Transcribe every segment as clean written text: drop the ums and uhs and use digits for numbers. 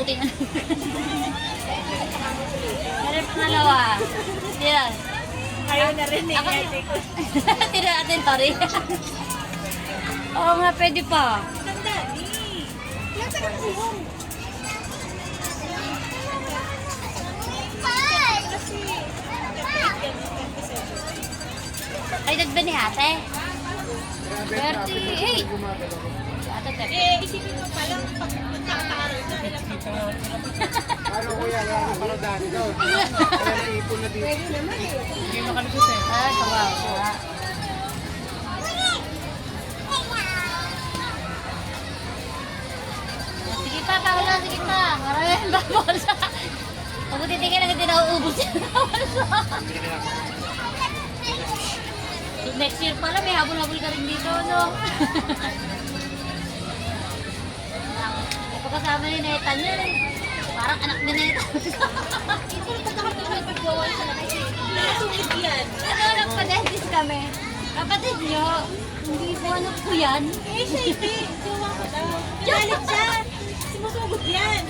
kunting ano. Meron pangalawa. Tira. Ayaw na rin eh. Ako tira natin, sorry. Oo nga, pwede pa. Ganda, di. Nasa ka kasi home. Ay, nagba ni ate. 38. Ate, 30. Eh, isipin mo palang pag magkakaaral ka, ilang Ano kuya, wala na pala dati doon. Kaya naipon na dito. pwede naman eh. Hindi makalusot eh. Ah, kawawa. Sige pa, Paula, sige pa. Maraming babolsa. Pag titigil lang, hindi nauubos yung babolsa. Next year pala, may habol-habol ka rin dito, no? Pagkasama ni Netan yun, parang anak ni Netan. Ito na pagkakataon pag-gawan sa kasi nasulit yan. Ano, nagpa-dentist kami. Kapatid nyo, hindi po ano po yan. Eh, siya hindi. Gawa ko daw. Galit siya. Sumusugod yan.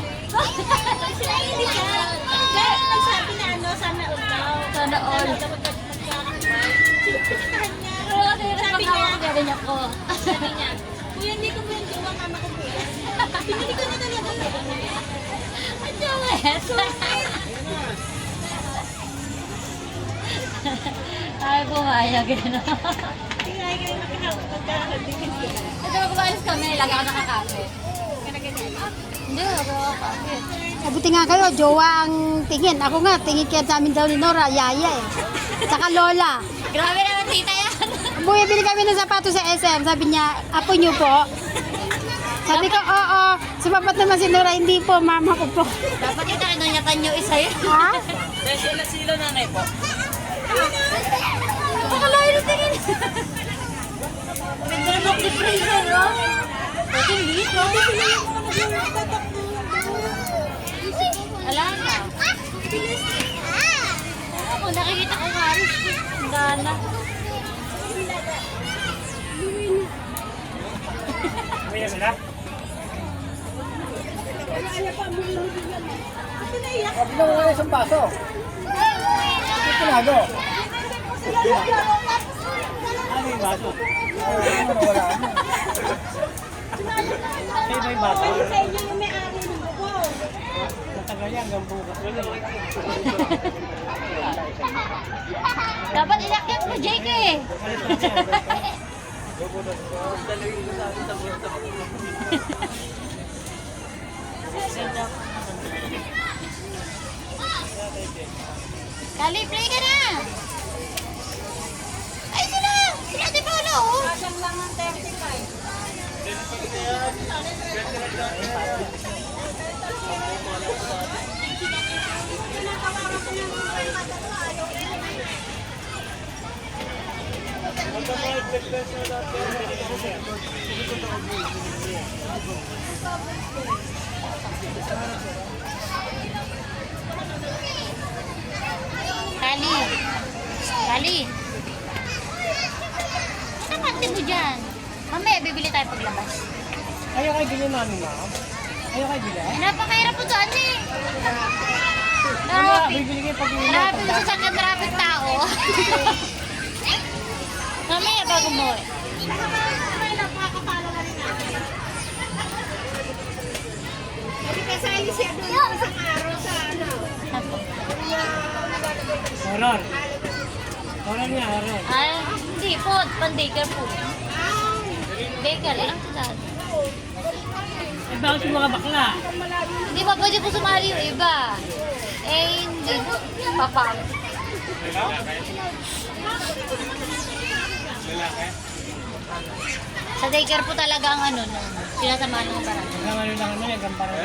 Sinaili siya. Kaya nagsabi na ano, sana all daw. Sana all. Dapat magkakakabay. Sinupuntahan niya. Oo, kaya Sabi napakawa niya, ko gawin ako. sabi niya, kuya, hindi ko po yung gawa, mama ko po yan. Pinili ko na talaga. Ang jawet. Ay, pumayag yun. Tingnan kayo magkakahandingin sila. Ito, kumalis kami, lagi ako nakakape. Hindi, ako nakakape. Mabuti nga kayo, jowa ang tingin. Ako nga, tingin kaya sa amin daw ni Nora, yaya eh. Saka lola. Grabe naman tita yan. Bumibili kami ng sapatos sa SM. Sabi niya, apo niyo po. Sabi ko, oo. Sumapat naman si Nora, hindi po, mama ko po. Dapat kita kinanyatan nyo isa yun. Ha? Sila nanay po. Napakalayo na tingin. Ganda naman ang freezer, no? Pati dito. Wala na. Ako, nakikita ko nga rin. Ang gana. Kuya sila? Sabi na wala isang baso. Ito tinago. Ano yung baso? Ano wala ano? Sa iba yung baso? Sa inyo yung may-ari ng buko. Matagal yan hanggang bukas. Dapat inakyat mo, JK. Kali, play ka na! Ay, sila! Sila, di ba, ano? Kasang lang ng 35. Kali. Kali. Ano pati mo dyan? Mamaya, bibili tayo paglabas. Ayaw kayo bilhin namin, ma'am? Ayaw kayo bilhin? Ay, napakahirap po dyan eh. Mama, Marami. bibili kayo pag Marami sa sakit, maraming tao. Mamaya, bago mo. May napakapalo na rin natin. Kasi kasali siya doon sa araw sa ano. Horror. Horror niya, horror. Ay, hindi po. Pan-baker po. Baker lang ito dyan. Eh, bakit yung mga bakla? Hindi ba pwede po sumali yung iba? Eh, hindi. Papang. Sa daycare po talaga ang ano, no? Sinasamahan ng parang. Hanggang ano lang naman, hanggang parang